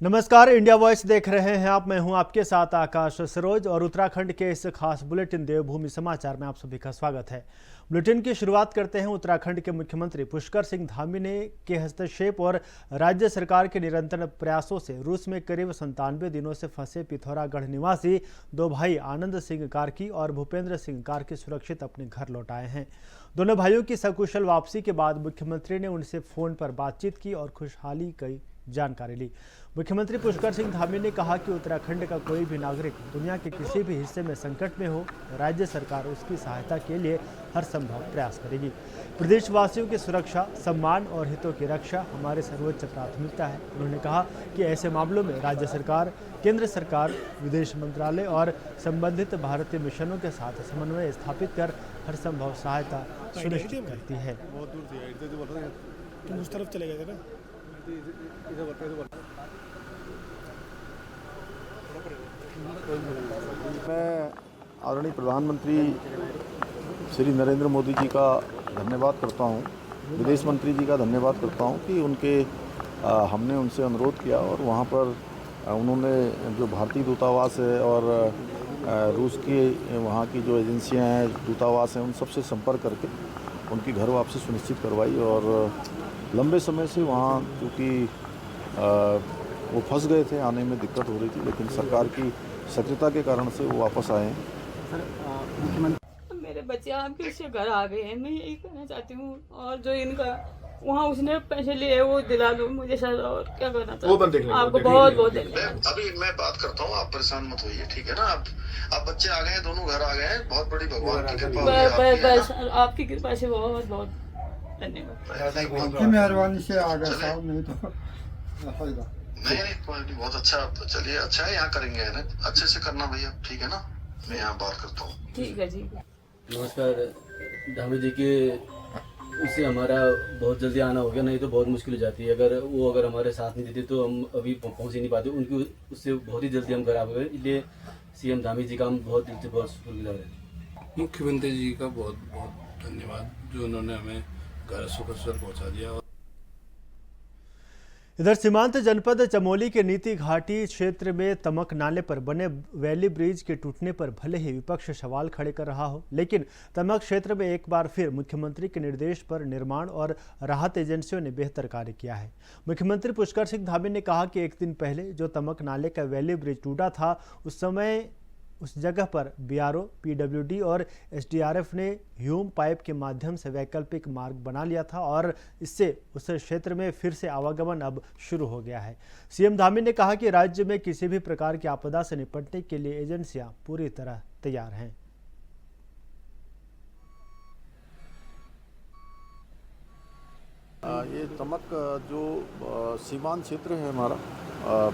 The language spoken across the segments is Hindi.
नमस्कार, इंडिया वॉइस देख रहे हैं आप। मैं हूं आपके साथ आकाश सरोज और उत्तराखंड के इस खास बुलेटिन देवभूमि समाचार में आप सभी का स्वागत है। बुलेटिन की शुरुआत करते हैं उत्तराखंड के मुख्यमंत्री पुष्कर सिंह धामी ने के हस्तक्षेप और राज्य सरकार के निरंतर प्रयासों से रूस में करीब 97 दिनों से फंसे पिथौरागढ़ निवासी दो भाई आनंद सिंह कार्की और भूपेंद्र सिंह कार्की सुरक्षित अपने घर लौट आए हैं। दोनों भाइयों की सकुशल वापसी के बाद मुख्यमंत्री ने उनसे फोन पर बातचीत की और खुशहाली की जानकारी ली। मुख्यमंत्री पुष्कर सिंह धामी ने कहा कि उत्तराखंड का कोई भी नागरिक दुनिया के किसी भी हिस्से में संकट में हो, राज्य सरकार उसकी सहायता के लिए हर संभव प्रयास करेगी। प्रदेशवासियों की सुरक्षा, सम्मान और हितों की रक्षा हमारी सर्वोच्च प्राथमिकता है। उन्होंने कहा कि ऐसे मामलों में राज्य सरकार, केंद्र सरकार, विदेश मंत्रालय और संबंधित भारतीय मिशनों के साथ समन्वय स्थापित कर हर संभव सहायता सुनिश्चित करती है। तुम उस तरफ चले गए थे ना। मैं आदरणीय प्रधानमंत्री श्री नरेंद्र मोदी जी का धन्यवाद करता हूं, विदेश मंत्री जी का धन्यवाद करता हूं कि हमने उनसे अनुरोध किया और वहां पर उन्होंने जो भारतीय दूतावास है और रूस की वहां की जो एजेंसियां हैं, दूतावास हैं, उन सबसे संपर्क करके उनकी घर वापसी सुनिश्चित करवाई। और लंबे समय से वहाँ क्योंकि वो फंस गए थे, आने में दिक्कत हो रही थी, लेकिन सरकार की सक्रियता के कारण से वो वापस आए हैं। मेरे बच्चे आपके उससे घर आ गए हैं, मैं यही कहना चाहती हूँ। और जो इनका वहाँ उसने पैसे लिए वो दिला दो मुझे सर, और क्या करना चाहते हैं। आपको बहुत बहुत धन्यवाद। अभी मैं बात करता हूँ, आप परेशान मत होइए, ठीक है ना। आप बच्चे आ गए हैं, दोनों घर आ गए हैं, बहुत बड़ी भगवान की कृपा बस आपकी कृपा से बहुत बहुत धन्यवाद। मेहरबानी से आ गए साहब, नहीं तो नहीं बहुत अच्छा। चलिए अच्छा है, यहाँ करेंगे ना, अच्छे से करना भैया, ठीक है ना। मैं यहाँ बात करता हूँ। ठीक है जी। नमस्कार। धामी जी के उससे हमारा बहुत जल्दी आना हो गया, नहीं तो बहुत मुश्किल हो जाती है। अगर हमारे साथ नहीं देते तो हम अभी पहुंच ही नहीं पाते। उनकी उससे बहुत ही जल्दी हम घर आ गए, इसलिए सीएम धामी जी का हम बहुत दिल से बहुत शुक्रगुजार हैं। मुख्यमंत्री जी का बहुत बहुत धन्यवाद, जो उन्होंने हमें घर सुखद पहुँचा दिया। इधर सीमांत जनपद चमोली के नीति घाटी क्षेत्र में तमक नाले पर बने वैली ब्रिज के टूटने पर भले ही विपक्ष सवाल खड़े कर रहा हो, लेकिन तमक क्षेत्र में एक बार फिर मुख्यमंत्री के निर्देश पर निर्माण और राहत एजेंसियों ने बेहतर कार्य किया है। मुख्यमंत्री पुष्कर सिंह धामी ने कहा कि एक दिन पहले जो तमक नाले का वैली ब्रिज टूटा था, उस समय उस जगह पर बीआरओ, पीडब्ल्यूडी और एसडीआरएफ ने ह्यूम पाइप के माध्यम से वैकल्पिक मार्ग बना लिया था और इससे उस क्षेत्र में फिर से आवागमन अब शुरू हो गया है। सीएम धामी ने कहा कि राज्य में किसी भी प्रकार की आपदा से निपटने के लिए एजेंसियां पूरी तरह तैयार हैं। ये तमक जो सीमांत क्षेत्र है हमारा,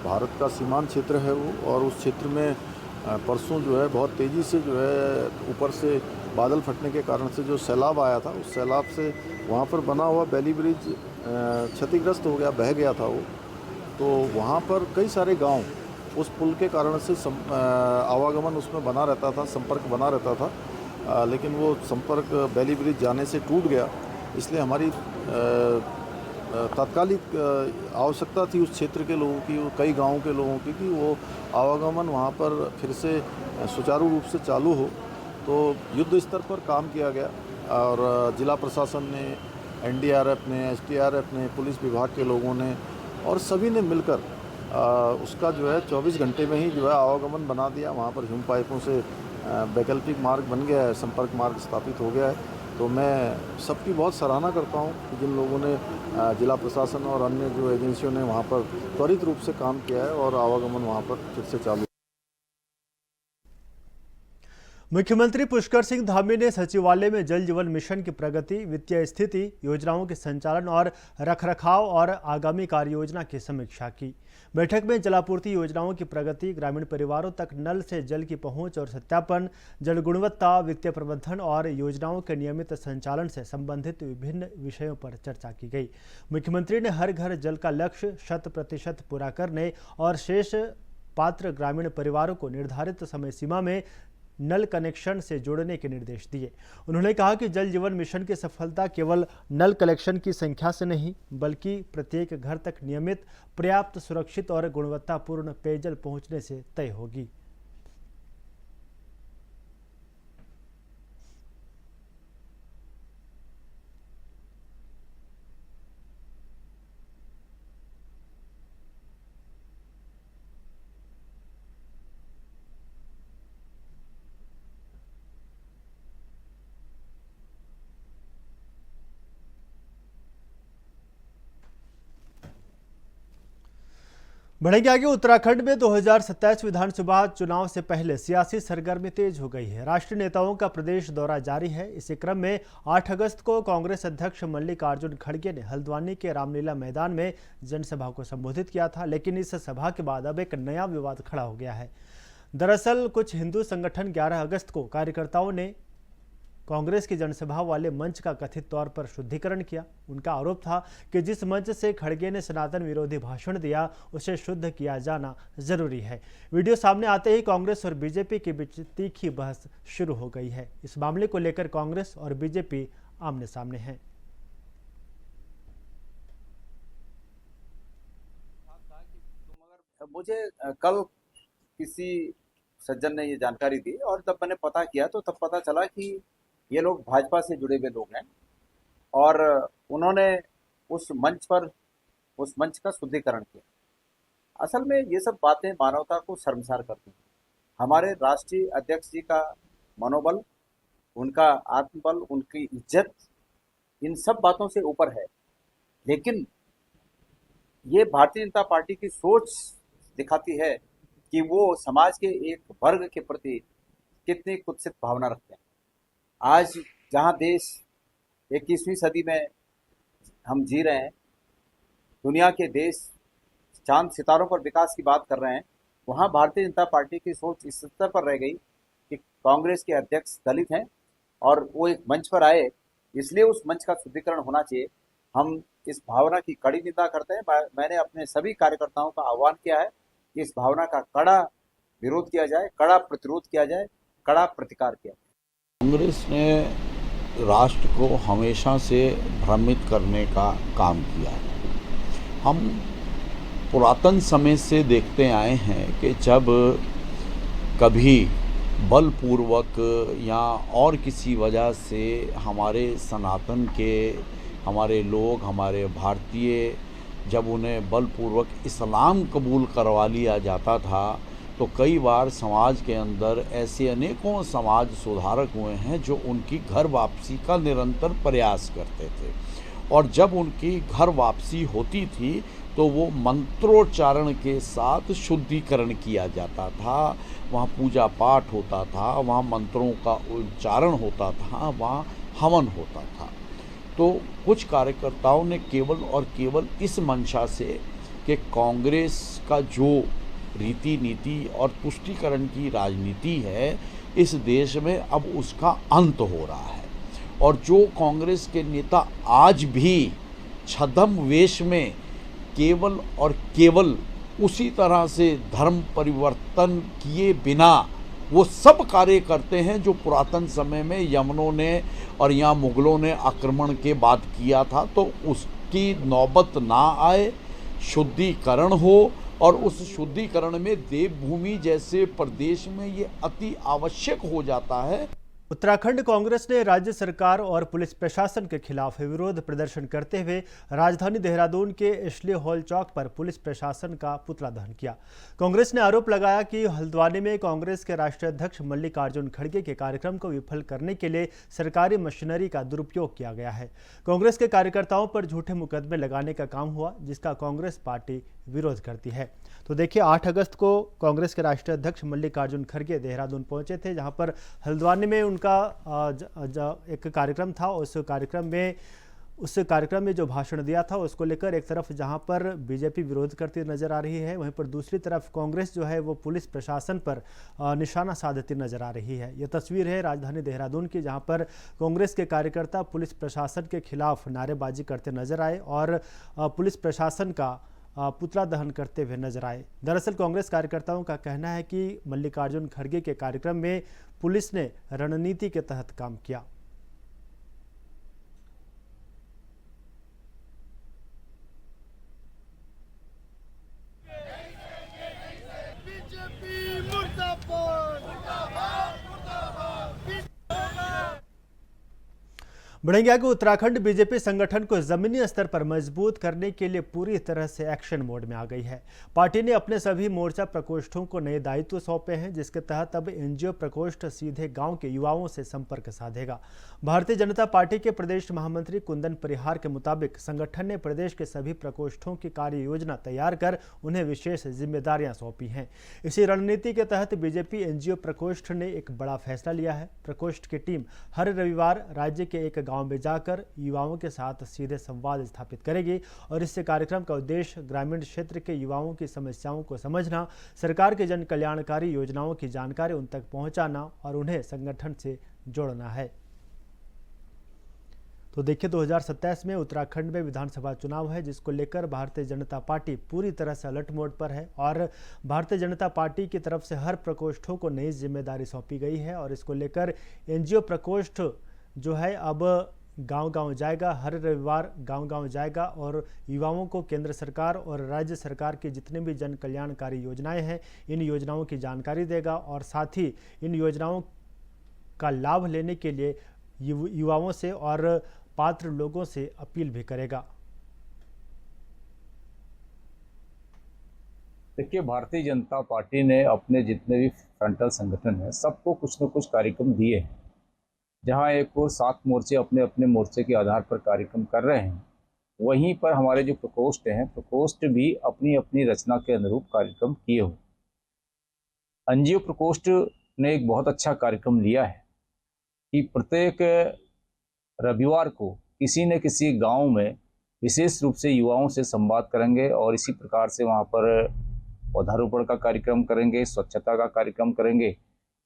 भारत का सीमांत क्षेत्र है वो, और उस क्षेत्र में परसों जो है बहुत तेज़ी से जो है ऊपर से बादल फटने के कारण से जो सैलाब आया था, उस सैलाब से वहाँ पर बना हुआ वैली ब्रिज क्षतिग्रस्त हो गया, बह गया था वो। तो वहाँ पर कई सारे गांव उस पुल के कारण से आवागमन उसमें बना रहता था, संपर्क बना रहता था, लेकिन वो संपर्क वैली ब्रिज जाने से टूट गया। इसलिए हमारी तात्कालिक आवश्यकता थी उस क्षेत्र के लोगों की, कई गांवों के लोगों की, कि वो आवागमन वहाँ पर फिर से सुचारू रूप से चालू हो। तो युद्ध स्तर पर काम किया गया और जिला प्रशासन ने, एनडीआरएफ ने, एसडीआरएफ ने, पुलिस विभाग के लोगों ने और सभी ने मिलकर उसका जो है 24 घंटे में ही जो है आवागमन बना दिया। वहाँ पर ह्यूम पाइपों से वैकल्पिक मार्ग बन गया है, संपर्क मार्ग स्थापित हो गया है। तो मैं सबकी बहुत सराहना करता हूँ कि जिन लोगों ने, जिला प्रशासन और अन्य जो एजेंसियों ने वहाँ पर त्वरित रूप से काम किया है और आवागमन वहाँ पर फिर से चालू। मुख्यमंत्री पुष्कर सिंह धामी ने सचिवालय में जल जीवन मिशन की प्रगति, वित्तीय स्थिति, योजनाओं के संचालन और रखरखाव और आगामी कार्य योजना की समीक्षा की। बैठक में जलापूर्ति योजनाओं की प्रगति, ग्रामीण परिवारों तक नल से जल की पहुंच और सत्यापन, जल गुणवत्ता, वित्तीय प्रबंधन और योजनाओं के नियमित संचालन से संबंधित विभिन्न विषयों पर चर्चा की गई। मुख्यमंत्री ने हर घर जल का लक्ष्य 100% पूरा करने और शेष पात्र ग्रामीण परिवारों को निर्धारित समय सीमा में नल कनेक्शन से जोड़ने के निर्देश दिए। उन्होंने कहा कि जल जीवन मिशन की सफलता केवल नल कनेक्शन की संख्या से नहीं, बल्कि प्रत्येक घर तक नियमित, पर्याप्त, सुरक्षित और गुणवत्तापूर्ण पेयजल पहुंचने से तय होगी। बढ़ेंगे आगे। उत्तराखंड में 2027 विधानसभा चुनाव से पहले सियासी सरगर्मी तेज हो गई है। राष्ट्रीय नेताओं का प्रदेश दौरा जारी है। इसी क्रम में 8 अगस्त को कांग्रेस अध्यक्ष मल्लिकार्जुन खड़गे ने हल्द्वानी के रामलीला मैदान में जनसभा को संबोधित किया था, लेकिन इस सभा के बाद अब एक नया विवाद खड़ा हो गया है। दरअसल कुछ हिंदू संगठन 11 अगस्त को कार्यकर्ताओं ने कांग्रेस की जनसभा वाले मंच का कथित तौर पर शुद्धिकरण किया। उनका आरोप था कि जिस मंच से खड़गे ने सनातन विरोधी भाषण दिया उसे शुद्ध किया जाना जरूरी है। वीडियो सामने आते ही कांग्रेस और बीजेपी के बीच तीखी बहस शुरू हो गई है। इस मामले को लेकर कांग्रेस और बीजेपी आमने सामने हैं। मुझे कल किसी सज्जन ने ये जानकारी दी और जब मैंने पता किया तो तब पता चला कि ये लोग भाजपा से जुड़े हुए लोग हैं और उन्होंने उस मंच का शुद्धिकरण किया। असल में ये सब बातें मानवता को शर्मसार करती हैं। हमारे राष्ट्रीय अध्यक्ष जी का मनोबल, उनका आत्मबल, उनकी इज्जत इन सब बातों से ऊपर है, लेकिन ये भारतीय जनता पार्टी की सोच दिखाती है कि वो समाज के एक वर्ग के प्रति कितनी कुत्सित भावना रखते हैं। आज जहां देश 21वीं सदी में हम जी रहे हैं, दुनिया के देश चांद सितारों पर विकास की बात कर रहे हैं, वहां भारतीय जनता पार्टी की सोच इस स्तर पर रह गई कि कांग्रेस के अध्यक्ष दलित हैं और वो एक मंच पर आए, इसलिए उस मंच का शुद्धिकरण होना चाहिए। हम इस भावना की कड़ी निंदा करते हैं। मैंने अपने सभी कार्यकर्ताओं का आह्वान किया है कि इस भावना का कड़ा विरोध किया जाए, कड़ा प्रतिरोध किया जाए, कड़ा प्रतिकार किया जाए। कांग्रेस ने राष्ट्र को हमेशा से भ्रमित करने का काम किया है। हम पुरातन समय से देखते आए हैं कि जब कभी बलपूर्वक या और किसी वजह से हमारे सनातन के हमारे लोग, हमारे भारतीय, जब उन्हें बलपूर्वक इस्लाम कबूल करवा लिया जाता था तो कई बार समाज के अंदर ऐसे अनेकों समाज सुधारक हुए हैं जो उनकी घर वापसी का निरंतर प्रयास करते थे, और जब उनकी घर वापसी होती थी तो वो मंत्रोच्चारण के साथ शुद्धिकरण किया जाता था। वहाँ पूजा पाठ होता था, वहाँ मंत्रों का उच्चारण होता था, वहाँ हवन होता था। तो कुछ कार्यकर्ताओं ने केवल और केवल इस मंशा से कि कांग्रेस का जो रीति नीति और तुष्टीकरण की राजनीति है इस देश में अब उसका अंत हो रहा है, और जो कांग्रेस के नेता आज भी छद्म वेश में केवल और केवल उसी तरह से धर्म परिवर्तन किए बिना वो सब कार्य करते हैं जो पुरातन समय में यमनों ने और यहाँ मुगलों ने आक्रमण के बाद किया था, तो उसकी नौबत ना आए, शुद्धिकरण हो। और उस शुद्धिकरण में देवभूमि जैसे प्रदेश में ये अति आवश्यक हो जाता है। उत्तराखंड कांग्रेस ने राज्य सरकार और पुलिस प्रशासन के खिलाफ विरोध प्रदर्शन करते हुए राजधानी देहरादून के एशले हॉल चौक पर पुलिस प्रशासन का पुतला दहन किया। कांग्रेस ने आरोप लगाया कि हल्द्वानी में कांग्रेस के राष्ट्रीय अध्यक्ष मल्लिकार्जुन खड़गे के कार्यक्रम को विफल करने के लिए सरकारी मशीनरी का दुरुपयोग किया गया है। कांग्रेस के कार्यकर्ताओं पर झूठे मुकदमे लगाने का काम हुआ, जिसका कांग्रेस पार्टी विरोध करती है। तो देखिए, 8 अगस्त को कांग्रेस के राष्ट्रीय अध्यक्ष मल्लिकार्जुन खड़गे देहरादून पहुंचे थे, जहां पर हल्द्वानी में उनका एक कार्यक्रम था। उस कार्यक्रम में जो भाषण दिया था उसको लेकर एक तरफ जहां पर बीजेपी विरोध करती नजर आ रही है, वहीं पर दूसरी तरफ कांग्रेस जो है वो पुलिस प्रशासन पर निशाना साधती नजर आ रही है। ये तस्वीर है राजधानी देहरादून की, जहां पर कांग्रेस के कार्यकर्ता पुलिस प्रशासन के खिलाफ नारेबाजी करते नजर आए और पुलिस प्रशासन का पुतला दहन करते हुए नजर आए। दरअसल कांग्रेस कार्यकर्ताओं का कहना है कि मल्लिकार्जुन खड़गे के कार्यक्रम में पुलिस ने रणनीति के तहत काम किया। बढ़ेंगे आगे। उत्तराखंड बीजेपी संगठन को जमीनी स्तर पर मजबूत करने के लिए पूरी तरह से एक्शन मोड में आ गई है। पार्टी ने अपने सभी मोर्चा प्रकोष्ठों को नए दायित्व सौंपे हैं, जिसके तहत अब एनजीओ प्रकोष्ठ सीधे गांव के युवाओं से संपर्क साधेगा। भारतीय जनता पार्टी के प्रदेश महामंत्री कुंदन परिहार के मुताबिक संगठन ने प्रदेश के सभी प्रकोष्ठों की कार्य योजना तैयार कर उन्हें विशेष जिम्मेदारियां सौंपी हैं। इसी रणनीति के तहत बीजेपी एनजीओ प्रकोष्ठ ने एक बड़ा फैसला लिया है। प्रकोष्ठ की टीम हर रविवार राज्य के एक गांव में जाकर युवाओं के साथ सीधे संवाद स्थापित करेगी और इससे कार्यक्रम का उद्देश्य ग्रामीण क्षेत्र के युवाओं की समस्याओं को समझना, सरकार की जन कल्याणकारी योजनाओं की जानकारी उन तक पहुंचाना और उन्हें संगठन से जोड़ना है। तो देखिए, 2027 में उत्तराखंड में विधानसभा चुनाव है, जिसको लेकर भारतीय जनता पार्टी पूरी तरह से अलर्ट मोड पर है और भारतीय जनता पार्टी की तरफ से हर प्रकोष्ठों को नई जिम्मेदारी सौंपी गई है और इसको लेकर एनजीओ प्रकोष्ठ जो है अब गांव-गांव जाएगा, हर रविवार गांव-गांव जाएगा और युवाओं को केंद्र सरकार और राज्य सरकार की जितनी भी जन कल्याणकारी योजनाएं हैं, इन योजनाओं की जानकारी देगा और साथ ही इन योजनाओं का लाभ लेने के लिए युवाओं से और पात्र लोगों से अपील भी करेगा। देखिए, भारतीय जनता पार्टी ने अपने जितने भी फ्रंटल संगठन हैं सबको कुछ न कुछ कार्यक्रम दिए हैं। जहां एक को 7 मोर्चे अपने अपने मोर्चे के आधार पर कार्यक्रम कर रहे हैं, वहीं पर हमारे जो प्रकोष्ठ हैं, प्रकोष्ठ भी अपनी अपनी रचना के अनुरूप कार्यक्रम किए हुए। एनजीओ प्रकोष्ठ ने एक बहुत अच्छा कार्यक्रम लिया है कि प्रत्येक रविवार को किसी न किसी गांव में विशेष रूप से युवाओं से संवाद करेंगे और इसी प्रकार से वहां पर पौधारोपण का कार्यक्रम करेंगे, स्वच्छता का कार्यक्रम करेंगे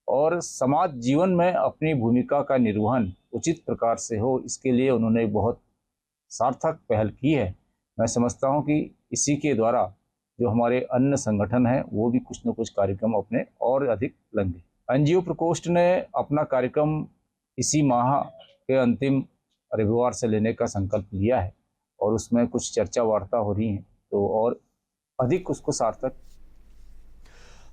और समाज जीवन में अपनी भूमिका का निर्वहन उचित प्रकार से हो, इसके लिए उन्होंने बहुत सार्थक पहल की है। मैं समझता हूं कि इसी के द्वारा जो हमारे अन्य संगठन हैं वो भी कुछ न कुछ कार्यक्रम अपने और अधिक लेंगे। एनजीओ प्रकोष्ठ ने अपना कार्यक्रम इसी माह के अंतिम रविवार से लेने का संकल्प लिया है और उसमें कुछ चर्चा वार्ता हो रही है, तो और अधिक उसको सार्थक।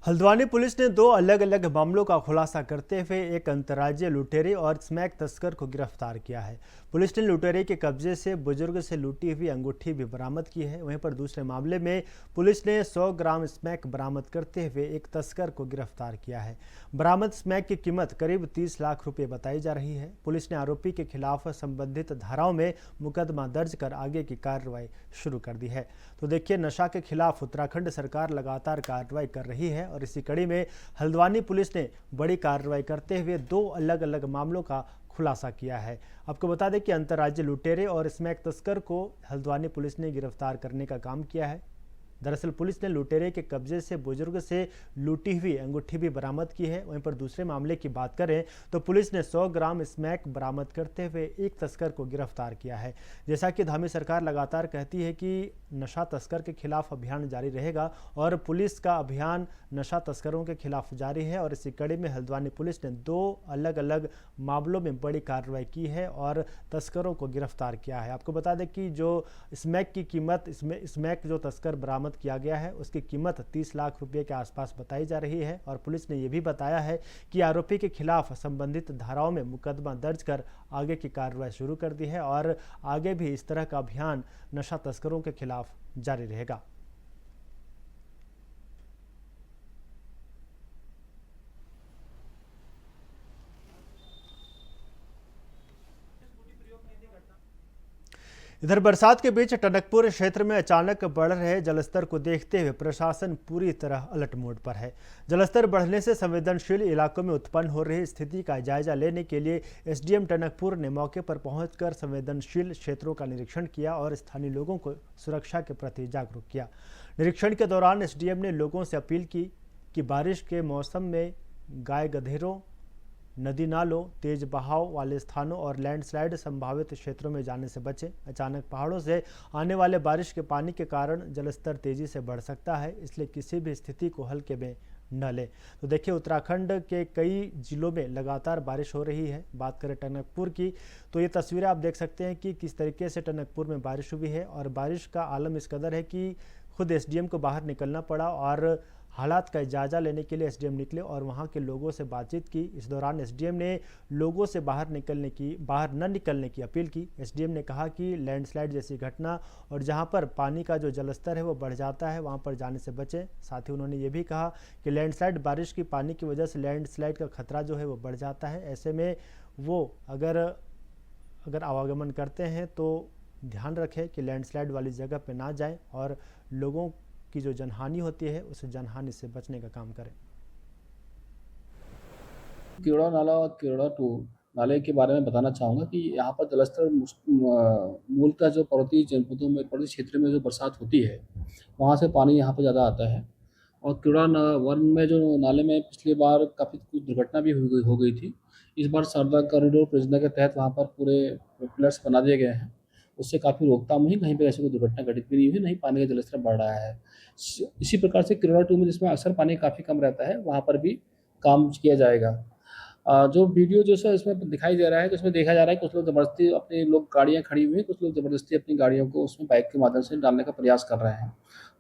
हल्द्वानी पुलिस ने 2 अलग अलग मामलों का खुलासा करते हुए एक अंतर्राज्यीय लुटेरे और स्मैक तस्कर को गिरफ्तार किया है। पुलिस ने लुटेरे के कब्जे से बुजुर्ग से लूटी हुई अंगूठी भी बरामद की है। वहीं पर दूसरे मामले में पुलिस ने 100 ग्राम स्मैक बरामद करते हुए एक तस्कर को गिरफ्तार किया है। बरामद स्मैक की कीमत करीब 30 लाख रुपए बताई जा रही है। पुलिस ने आरोपी के खिलाफ संबंधित धाराओं में मुकदमा दर्ज कर आगे की कार्रवाई शुरू कर दी है। तो देखिए, नशा के खिलाफ उत्तराखंड सरकार लगातार कार्रवाई कर रही है और इसी कड़ी में हल्द्वानी पुलिस ने बड़ी कार्रवाई करते हुए 2 अलग अलग मामलों का खुलासा किया है। आपको बता दें कि अंतर्राज्यीय लुटेरे और स्मैक तस्कर को हल्द्वानी पुलिस ने गिरफ्तार करने का काम किया है। दरअसल पुलिस ने लुटेरे के कब्जे से बुजुर्ग से लूटी हुई अंगूठी भी बरामद की है। वहीं पर दूसरे मामले की बात करें तो पुलिस ने 100 ग्राम स्मैक बरामद करते हुए एक तस्कर को गिरफ्तार किया है। जैसा कि धामी सरकार लगातार कहती है कि नशा तस्कर के खिलाफ अभियान जारी रहेगा और पुलिस का अभियान नशा तस्करों के खिलाफ जारी है और इसी कड़ी में हल्द्वानी पुलिस ने 2 अलग अलग मामलों में बड़ी कार्रवाई की है और तस्करों को गिरफ्तार किया है। आपको बता दें कि जो स्मैक की कीमत, स्मैक जो तस्कर बरामद किया गया है उसकी कीमत 30 लाख रुपए के आसपास बताई जा रही है और पुलिस ने यह भी बताया है कि आरोपी के खिलाफ संबंधित धाराओं में मुकदमा दर्ज कर आगे की कार्रवाई शुरू कर दी है और आगे भी इस तरह का अभियान नशा तस्करों के खिलाफ जारी रहेगा। इधर बरसात के बीच टनकपुर क्षेत्र में अचानक बढ़ रहे जलस्तर को देखते हुए प्रशासन पूरी तरह अलर्ट मोड पर है। जलस्तर बढ़ने से संवेदनशील इलाकों में उत्पन्न हो रही स्थिति का जायजा लेने के लिए एसडीएम टनकपुर ने मौके पर पहुंचकर संवेदनशील क्षेत्रों का निरीक्षण किया और स्थानीय लोगों को सुरक्षा के प्रति जागरूक किया। निरीक्षण के दौरान एसडीएम ने लोगों से अपील की कि बारिश के मौसम में गाय गधेरों, नदी नालों, तेज बहाव वाले स्थानों और लैंडस्लाइड संभावित क्षेत्रों में जाने से बचें। अचानक पहाड़ों से आने वाले बारिश के पानी के कारण जलस्तर तेजी से बढ़ सकता है, इसलिए किसी भी स्थिति को हल्के में न ले। तो देखिए, उत्तराखंड के कई जिलों में लगातार बारिश हो रही है। बात करें टनकपुर की, तो ये तस्वीरें आप देख सकते हैं कि किस तरीके से टनकपुर में बारिश हुई है और बारिश का आलम इस कदर है कि खुद एसडीएम को बाहर निकलना पड़ा और हालात का जायजा लेने के लिए एसडीएम निकले और वहां के लोगों से बातचीत की। इस दौरान एसडीएम ने लोगों से बाहर न निकलने की अपील की। एसडीएम ने कहा कि लैंडस्लाइड जैसी घटना और जहां पर पानी का जो जलस्तर है वो बढ़ जाता है, वहां पर जाने से बचें। साथ ही उन्होंने ये भी कहा कि लैंडस्लाइड, बारिश की पानी की वजह से लैंडस्लाइड का खतरा जो है वो बढ़ जाता है। ऐसे में वो अगर आवागमन करते हैं तो ध्यान रखें कि लैंडस्लाइड वाली जगह पे ना जाएं और लोगों की जो जनहानि होती है उस जनहानि से बचने का काम करें। केवड़ा नाला और केवड़ा 2 नाले के बारे में बताना चाहूँगा कि यहाँ पर जलस्तर मूलतः जो पर्वतीय जनपदों में, पर्वतीय क्षेत्र में जो बरसात होती है वहाँ से पानी यहाँ पर ज़्यादा आता है। और केवड़ा 1 में जो नाले में पिछली बार काफ़ी कुछ दुर्घटना भी हो गई थी। इस बार शारदा कॉरिडोर परियोजना के तहत वहाँ पर पूरे पिलर्स बना दिए गए हैं, उससे काफ़ी रोकथाम हुई, कहीं पर ऐसी कोई दुर्घटना घटित भी नहीं हुई, नहीं पानी का जलस्तर बढ़ रहा है। इसी प्रकार से केवड़ा 2 में जिसमें अक्सर पानी काफ़ी कम रहता है, वहाँ पर भी काम किया जाएगा। जो वीडियो जो है इसमें दिखाई दे रहा है, तो इसमें देखा जा रहा है कुछ लोग ज़बरदस्ती अपनी गाड़ियाँ खड़ी हुई हैं, कुछ लोग ज़बरदस्ती अपनी गाड़ियों को उसमें बाइक के माध्यम से डालने का प्रयास कर रहे हैं।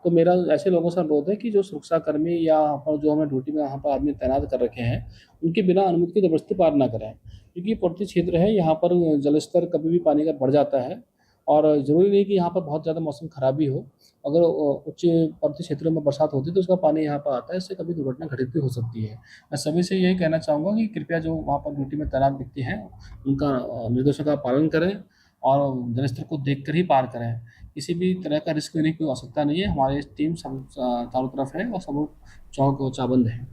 तो मेरा ऐसे लोगों से अनुरोध है कि जो सुरक्षाकर्मी या जो हमें ड्यूटी में यहाँ पर आदमी तैनात कर रखे हैं, उनके बिना अनुमति के ज़बरदस्ती पार ना करें, क्योंकि पर्वतीय क्षेत्र है, यहाँ पर जलस्तर कभी भी पानी का बढ़ जाता है। और ज़रूरी नहीं कि यहाँ पर बहुत ज़्यादा मौसम खराब ही हो, अगर उच्च पर्वतीय क्षेत्रों में बरसात होती है तो उसका पानी यहाँ पर आता है, इससे कभी दुर्घटना घटित भी हो सकती है। मैं सभी से यही कहना चाहूँगा कि कृपया जो वहाँ पर ड्यूटी में तैनात व्यक्ति हैं उनका निर्देशों का पालन करें और जलस्तर को देखकर ही पार करें। किसी भी तरह का रिस्क लेने की कोई आवश्यकता नहीं है। हमारी टीम सब चारों तरफ है और सब चौबंद है।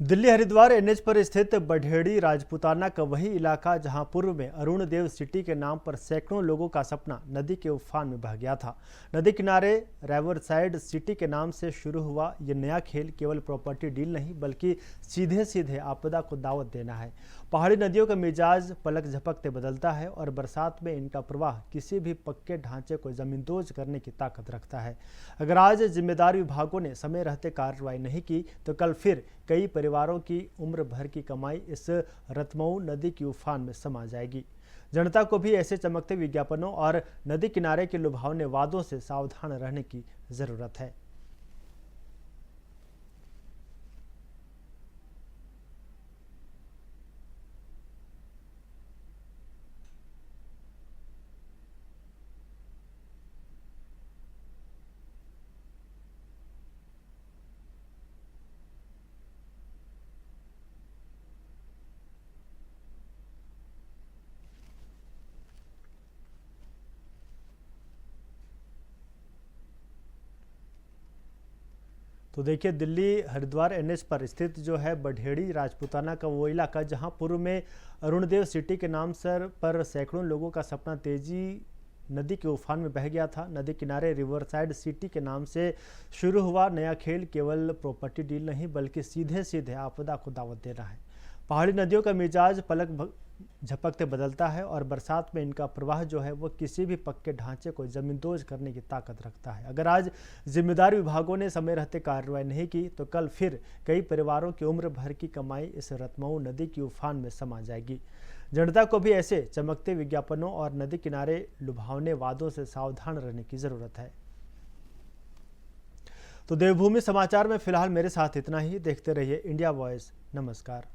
दिल्ली हरिद्वार एनएच पर स्थित बढ़ेड़ी राजपूताना का वही इलाका जहां पूर्व में अरुण देव सिटी के नाम पर सैकड़ों लोगों का सपना नदी के उफान में बह गया था। नदी किनारे रिवरसाइड सिटी के नाम से शुरू हुआ ये नया खेल केवल प्रॉपर्टी डील नहीं बल्कि सीधे सीधे आपदा को दावत देना है। पहाड़ी नदियों का मिजाज पलक झपकते बदलता है और बरसात में इनका प्रवाह किसी भी पक्के ढांचे को जमींदोज करने की ताकत रखता है। अगर आज जिम्मेदार विभागों ने समय रहते कार्रवाई नहीं की तो कल फिर कई परिवारों की उम्र भर की कमाई इस रतमऊ नदी की उफान में समा जाएगी। जनता को भी ऐसे चमकते विज्ञापनों और नदी किनारे के लुभावने वादों से सावधान रहने की जरूरत है। तो देखिए, दिल्ली हरिद्वार एनएच पर स्थित जो है बढ़ेड़ी राजपूताना का वो इलाका जहां पूर्व में अरुणदेव सिटी के नाम पर सैकड़ों लोगों का सपना तेजी नदी के उफान में बह गया था। नदी किनारे रिवरसाइड सिटी के नाम से शुरू हुआ नया खेल केवल प्रॉपर्टी डील नहीं बल्कि सीधे सीधे आपदा को दावत देना है। पहाड़ी नदियों का मिजाज पलक झपकते बदलता है और बरसात में इनका प्रवाह जो है वो किसी भी पक्के ढांचे को जमींदोज करने की ताकत रखता है। अगर आज जिम्मेदार विभागों ने समय रहते कार्रवाई नहीं की तो कल फिर कई परिवारों की उम्र भर की कमाई इस रतमऊ नदी की उफान में समा जाएगी। जनता को भी ऐसे चमकते विज्ञापनों और नदी किनारे लुभावने वादों से सावधान रहने की जरूरत है। तो देवभूमि समाचार में फिलहाल मेरे साथ इतना ही। देखते रहिए इंडिया वॉइस। नमस्कार।